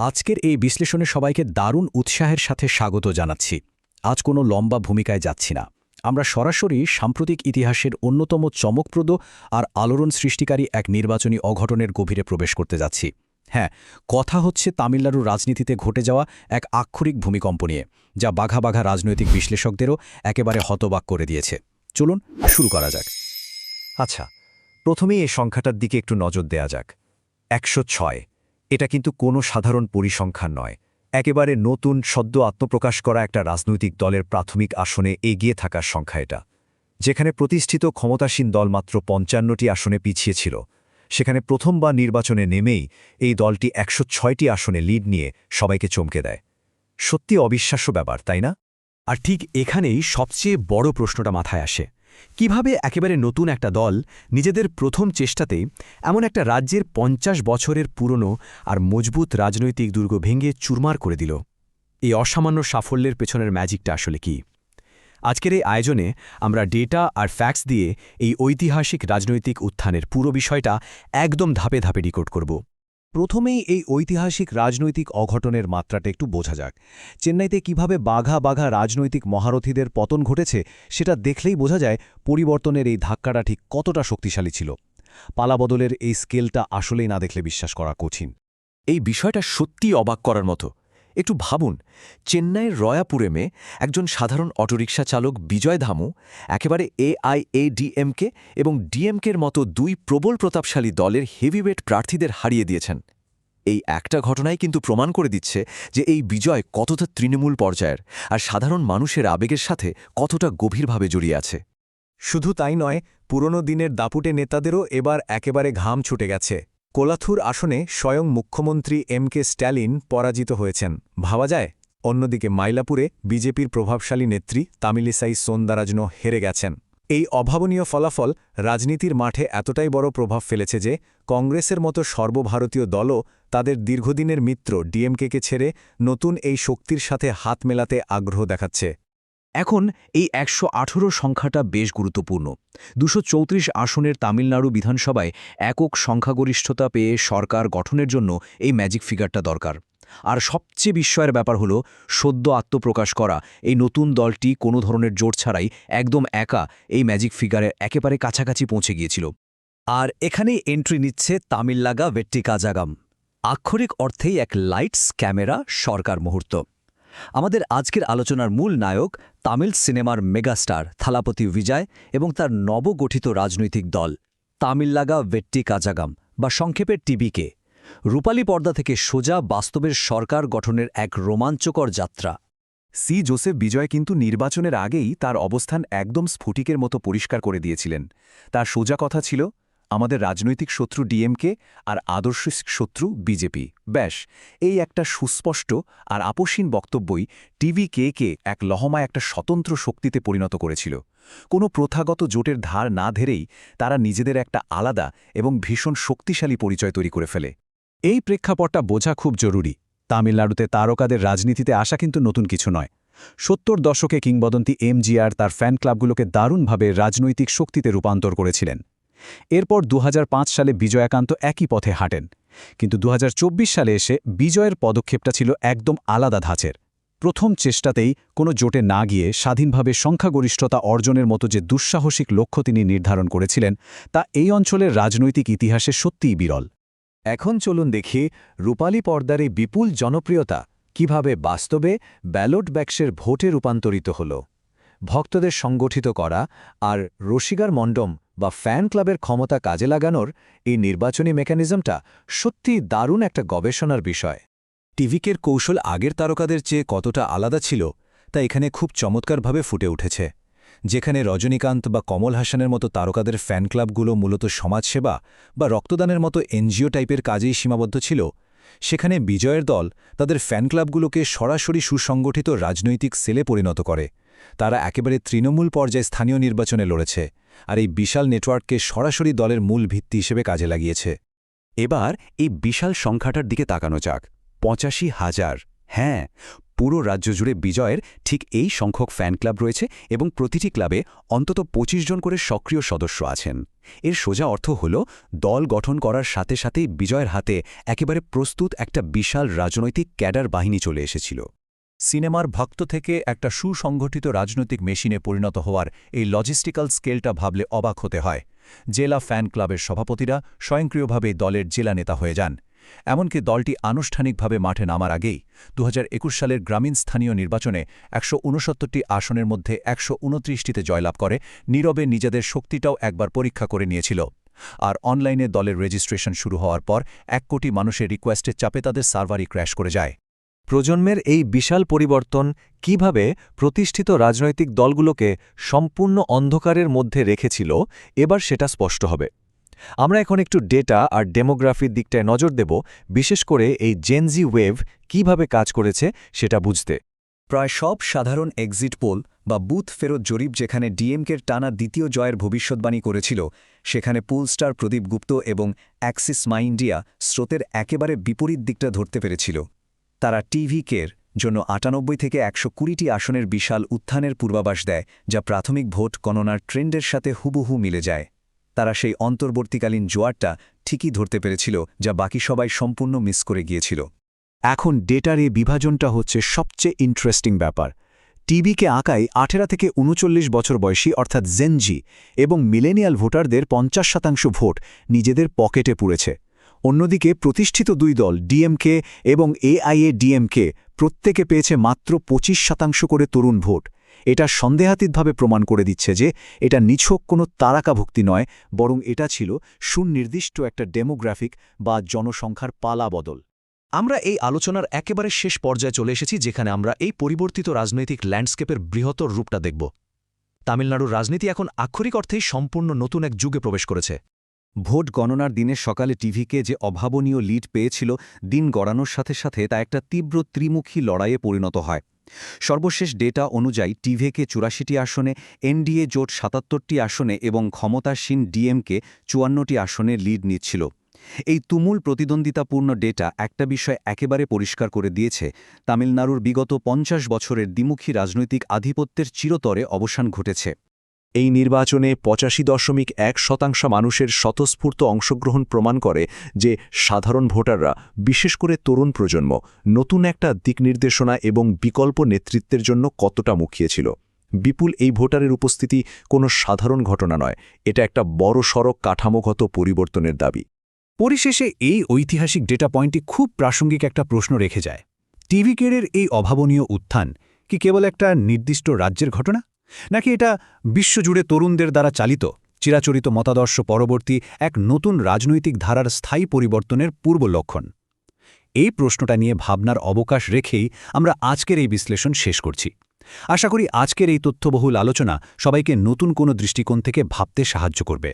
আজকের এই বিশ্লেষণে সবাইকে দারুণ উৎসাহের সাথে স্বাগত জানাচ্ছি। আজ কোনো লম্বা ভূমিকায় যাচ্ছি না। আমরা সরাসরি সাম্প্রতিক ইতিহাসের অন্যতম চমকপ্রদ আর আলোড়ন সৃষ্টিকারী এক নির্বাচনী অঘটনের গভীরে প্রবেশ করতে যাচ্ছি। হ্যাঁ, কথা হচ্ছে তামিলনাড়ুর রাজনীতিতে ঘটে যাওয়া এক আক্ষরিক ভূমিকম্প নিয়ে, যা বাঘা বাঘা রাজনৈতিক বিশ্লেষকদেরও একেবারে হতবাক করে দিয়েছে। চলুন শুরু করা যাক। আচ্ছা, প্রথমেই এই সংখ্যাটার দিকে একটু নজর দেয়া যাক। ১০৬। এটা কিন্তু কোনো সাধারণ পরিসংখ্যান নয়। একেবারে নতুন সদ্য আত্মপ্রকাশ করা একটা রাজনৈতিক দলের প্রাথমিক আসনে এগিয়ে থাকার সংখ্যা এটা। যেখানে প্রতিষ্ঠিত ক্ষমতাসীন দল মাত্র ৫৫টি আসনে পিছিয়ে ছিল, সেখানে প্রথমবার নির্বাচনে নেমেই এই দলটি ১০৬টি আসনে লিড নিয়ে সবাইকে চমকে দেয়। সত্যি অবিশ্বাস্য ব্যাপার, তাই না? আর ঠিক এখানেই সবচেয়ে বড় প্রশ্নটা মাথায় আসে। কিভাবে একেবারে নতুন একটা দল নিজেদের প্রথম চেষ্টাতেই এমন একটা রাজ্যের ৫০ বছরের পুরনো আর মজবুত রাজনৈতিক দুর্গ ভেঙে চুরমার করে দিল? এই অসামান্য সাফল্যের পেছনের ম্যাজিকটা আসলে কি? আজকের এই আয়োজনে আমরা ডেটা আর ফ্যাক্টস দিয়ে এই ঐতিহাসিক রাজনৈতিক উত্থানের পুরো বিষয়টা একদম ধাপে ধাপে ডিকোড করব। প্রথমেই এই ঐতিহাসিক রাজনৈতিক অঘটনের মাত্রাটা একটু বোঝা যাক। চেন্নাইতে কিভাবে বাঘা বাঘা রাজনৈতিক মহারথীদের পতন ঘটেছে সেটা দেখলেই বোঝা যায় পরিবর্তনের এই ধাক্কাটা ঠিক কতটা শক্তিশালী ছিল। পালাবদলের এই স্কেলটা আসলেই না দেখলে বিশ্বাস করা কঠিন। এই বিষয়টা সত্যিই অবাক করার মতো। একটু ভাবুন, চেন্নাইয়ের রয়াপুরেমে একজন সাধারণ অটোরিকশা চালক বিজয় ধামু একেবারে এআইএডিএমকে এবং ডিএমকের মতো দুই প্রবল প্রতাপশালী দলের হেভিওয়েট প্রার্থীদের হারিয়ে দিয়েছেন। এই একটা ঘটনাই কিন্তু প্রমাণ করে দিচ্ছে যে এই বিজয় কতটা তৃণমূল পর্যায়ের আর সাধারণ মানুষের আবেগের সাথে কতটা গভীরভাবে জড়িয়ে আছে। শুধু তাই নয়, পুরনো দিনের দাপুটে নেতাদেরও এবার একেবারে ঘাম ছুটে গেছে। কোলাথুর আসনে স্বয়ং মুখ্যমন্ত্রী এম.কে. স্ট্যালিন পরাজিত হয়েছেন, ভাবা যায়। অন্যদিকে মাইলাপুরে বিজেপির প্রভাবশালী নেত্রী তামিলিসাই সৌন্দরাজনও হেরে গেছেন। এই অভাবনীয় ফলাফল রাজনীতির মাঠে এতটাই বড় প্রভাব ফেলেছে যে কংগ্রেসের মতো সর্বভারতীয় দলও তাদের দীর্ঘদিনের মিত্র ডিএমকেকে ছেড়ে নতুন এই শক্তির সাথে হাত মেলাতে আগ্রহ দেখাচ্ছে। এখন এই ১১৮ সংখ্যাটা বেশ গুরুত্বপূর্ণ। ২৩৪ আসনের তামিলনাড়ু বিধানসভায় একক সংখ্যাগরিষ্ঠতা পেয়ে সরকার গঠনের জন্য এই ম্যাজিক ফিগারটা দরকার। আর সবচেয়ে বিস্ময়ের ব্যাপার হলো, সদ্য আত্মপ্রকাশ করা এই নতুন দলটি কোনো ধরনের জোট ছাড়াই একদম একা এই ম্যাজিক ফিগারের একেবারে কাছাকাছি পৌঁছে গিয়েছিল। আর এখানেই এন্ট্রি নিচ্ছে তামিলনাগা ভেট্টিকাজাগাম। আক্ষরিক অর্থেই এক লাইটস ক্যামেরা সরকার মুহূর্ত। আমাদের আজকের আলোচনার মূল নায়ক তামিল সিনেমার মেগাস্টার থালাপতি বিজয় এবং তার নবগঠিত রাজনৈতিক দল তামিলনাগা ভেট্টিকাজাগাম বা সংক্ষেপে টিবিকে। রূপালী পর্দা থেকে সোজা বাস্তবের সরকার গঠনের এক রোমাঞ্চকর যাত্রা। জোসেফ বিজয় কিন্তু নির্বাচনের আগেই তার অবস্থান একদম স্ফটিকের মতো পরিষ্কার করে দিয়েছিলেন। তার সোজা কথা ছিল, আমাদের রাজনৈতিক শত্রু ডিএমকে আর আদর্শ শত্রু বিজেপি। ব্যাস, এই একটা সুস্পষ্ট আর আপোষহীন বক্তব্যই টিভিকে এক লহমায় একটা স্বতন্ত্র শক্তিতে পরিণত করেছিল। কোনো প্রথাগত জোটের ধার না ধরেই তারা নিজেদের একটা আলাদা এবং ভীষণ শক্তিশালী পরিচয় তৈরি করে ফেলে। এই প্রেক্ষাপটটা বোঝা খুব জরুরি। তামিলনাড়ুতে তারকাদের রাজনীতিতে আসা কিন্তু নতুন কিছু নয়। ৭০ দশকে কিংবদন্তি এমজিআর তার ফ্যান ক্লাবগুলোকে দারুণভাবে রাজনৈতিক শক্তিতে রূপান্তর করেছিলেন। এরপর ২০০৫ সালে বিজয়াকান্ত একই পথে হাঁটেন। কিন্তু ২০২৪ সালে এসে বিজয়ের পদক্ষেপটা ছিল একদম আলাদা ধাঁচের। প্রথম চেষ্টাতেই কোনো জোটে না গিয়ে স্বাধীনভাবে সংখ্যাগরিষ্ঠতা অর্জনের মতো যে দুঃসাহসিক লক্ষ্য তিনি নির্ধারণ করেছিলেন, তা এই অঞ্চলের রাজনৈতিক ইতিহাসে সত্যিই বিরল। এখন চলুন দেখি রূপালী পর্দার এই বিপুল জনপ্রিয়তা কিভাবে বাস্তবে ব্যালট বাক্সের ভোটে রূপান্তরিত হল। ভক্তদের সংগঠিত করা আর রসিগার মণ্ডম বা ফ্যান ক্লাবের ক্ষমতা কাজে লাগানোর এই নির্বাচনী মেকানিজমটা সত্যিই দারুণ একটা গবেষণার বিষয়। টিভিকের কৌশল আগের তারকাদের চেয়ে কতটা আলাদা ছিল তা এখানে খুব চমৎকারভাবে ফুটে উঠেছে। যেখানে রজনীকান্ত বা কমল হাসানের মতো তারকাদের ফ্যান ক্লাবগুলো মূলত সমাজসেবা বা রক্তদানের মতো এনজিও টাইপের কাজেই সীমাবদ্ধ ছিল, সেখানে বিজয়ের দল তাদের ফ্যান ক্লাবগুলোকে সরাসরি সুসংগঠিত রাজনৈতিক সেলে পরিণত করে। তারা একেবারে তৃণমূল পর্যায়ে স্থানীয় নির্বাচনে লড়েছে আর এই বিশাল নেটওয়ার্ককে সরাসরি দলের মূল ভিত্তি হিসেবে কাজে লাগিয়েছে। এবার এই বিশাল সংখ্যাটার দিকে তাকানো যাক। ৮৫,০০০। হ্যাঁ, পুরো রাজ্য জুড়ে বিজয়ের ঠিক এই সংখ্যক ফ্যান ক্লাব রয়েছে এবং প্রতিটি ক্লাবে অন্তত ২৫ জন করে সক্রিয় সদস্য আছেন। এর সোজা অর্থ হল দল গঠন করার সাথে সাথেই বিজয়ের হাতে একেবারে প্রস্তুত একটা বিশাল রাজনৈতিক ক্যাডার বাহিনী চলে এসেছিল। সিনেমার ভক্ত থেকে একটা সুসংগঠিত রাজনৈতিক মেশিনে পরিণত হওয়ার এই লজিস্টিক্যাল স্কেলটা ভাবলে অবাক হতে হয়। জেলা ফ্যান ক্লাবের সভাপতিরা স্বয়ংক্রিয়ভাবে দলের জেলা নেতা হয়ে যান। এমনকি দলটি আনুষ্ঠানিকভাবে মাঠে নামার আগেই ২০২১ সালের গ্রামীণ স্থানীয় নির্বাচনে ১৬৯টি আসনের মধ্যে ১২৯টিতে জয়লাভ করে নীরবে নিজেদের শক্তিটাও একবার পরীক্ষা করে নিয়েছিল। আর অনলাইনে দলের রেজিস্ট্রেশন শুরু হওয়ার পর ১ কোটি মানুষের রিকোয়েস্টের চাপে তাদের সার্ভারই ক্র্যাশ করে যায়। প্রজন্মের এই বিশাল পরিবর্তন কিভাবে প্রতিষ্ঠিত রাজনৈতিক দলগুলোকে সম্পূর্ণ অন্ধকারের মধ্যে রেখেছিল, এবার সেটা স্পষ্ট হবে। আমরা এখন একটু ডেটা আর ডেমোগ্রাফির দিকটায় নজর দেব, বিশেষ করে এই জেনজি ওয়েভ কিভাবে কাজ করেছে সেটা বুঝতে। প্রায় সব সাধারণ এক্সিট পোল বা বুথ ফেরত জরিপ যেখানে ডিএমকের টানা দ্বিতীয় জয়ের ভবিষ্যৎবাণী করেছিল, সেখানে পোলস্টার প্রদীপ গুপ্ত এবং অ্যাক্সিস মাইন্ডিয়া স্রোতের একেবারে বিপরীত দিকটা ধরতে পেরেছিল। তারা টিভিকের জন্য ৯৮ থেকে ১২০টি আসনের বিশাল উত্থানের পূর্বাভাস দেয়, যা প্রাথমিক ভোট গণনার ট্রেন্ডের সাথে হুবহু মিলে যায়। তারা সেই অন্তর্বর্তীকালীন জোয়ারটা ঠিকই ধরতে পেরেছিল, যা বাকি সবাই সম্পূর্ণ মিস করে গিয়েছিল। এখন ডেটার এই বিভাজনটা হচ্ছে সবচেয়ে ইন্টারেস্টিং ব্যাপার। টিভিকে আঁকায় ১৮ থেকে ৩৯ বছর বয়সী অর্থাৎ জেনজি এবং মিলেনিয়াল ভোটারদের ৫০% ভোট নিজেদের পকেটে পুড়েছে। অন্যদিকে প্রতিষ্ঠিত দুই দল ডিএমকে এবং এআইএডিএমকে প্রত্যেকে পেয়েছে মাত্র ২৫% করে তরুণ ভোট। এটা সন্দেহাতীতভাবে প্রমাণ করে দিচ্ছে যে এটা নিছক কোনো তারকাভুক্তি নয়, বরং এটা ছিল সুনির্দিষ্ট একটা ডেমোগ্রাফিক বা জনসংখ্যার পালা বদল। আমরা এই আলোচনার একেবারে শেষ পর্যায়ে চলে এসেছি, যেখানে আমরা এই পরিবর্তিত রাজনৈতিক ল্যান্ডস্কেপের বৃহত্তর রূপটা দেখব। তামিলনাড়ুর রাজনীতি এখন আক্ষরিক অর্থেই সম্পূর্ণ নতুন এক যুগে প্রবেশ করেছে। ভোট গণনার দিনের সকালে টিভিকে যে অভাবনীয় লিড পেয়েছিল, দিন গড়ানোর সাথে সাথে তা একটা তীব্র ত্রিমুখী লড়াইয়ে পরিণত হয়। সর্বশেষ ডেটা অনুযায়ী টিভিকে ৮৪টি আসনে, এনডিএ জোট ৭৭টি আসনে এবং ক্ষমতাসীন ডিএমকে ৫৪টি আসনে লিড নিচ্ছিল। এই তুমুল প্রতিদ্বন্দ্বিতাপূর্ণ ডেটা একটা বিষয় একেবারে পরিষ্কার করে দিয়েছে, তামিলনাড়ুর বিগত ৫০ বছরের দ্বিমুখী রাজনৈতিক আধিপত্যের চিরতরে অবসান ঘটেছে। এই নির্বাচনে ৮৫.১% মানুষের স্বতঃস্ফূর্ত অংশগ্রহণ প্রমাণ করে যে সাধারণ ভোটাররা, বিশেষ করে তরুণ প্রজন্ম, নতুন একটা দিকনির্দেশনা এবং বিকল্প নেতৃত্বের জন্য কতটা মুখিয়েছিল। বিপুল এই ভোটারের উপস্থিতি কোনো সাধারণ ঘটনা নয়, এটা একটা বড়সড় কাঠামোগত পরিবর্তনের দাবি। পরিশেষে এই ঐতিহাসিক ডেটা পয়েন্টটি খুব প্রাসঙ্গিক একটা প্রশ্ন রেখে যায়। টিভিকের এই অভাবনীয় উত্থান কি কেবল একটা নির্দিষ্ট রাজ্যের ঘটনা, নাকি এটা বিশ্বজুড়ে তরুণদের দ্বারা চালিত চিরাচরিত মতাদর্শ পরবর্তী এক নতুন রাজনৈতিক ধারার স্থায়ী পরিবর্তনের পূর্ব লক্ষণ? এই প্রশ্নটা নিয়ে ভাবনার অবকাশ রেখেই আমরা আজকের এই বিশ্লেষণ শেষ করছি। আশা করি আজকের এই তথ্যবহুল আলোচনা সবাইকে নতুন কোনো দৃষ্টিকোণ থেকে ভাবতে সাহায্য করবে।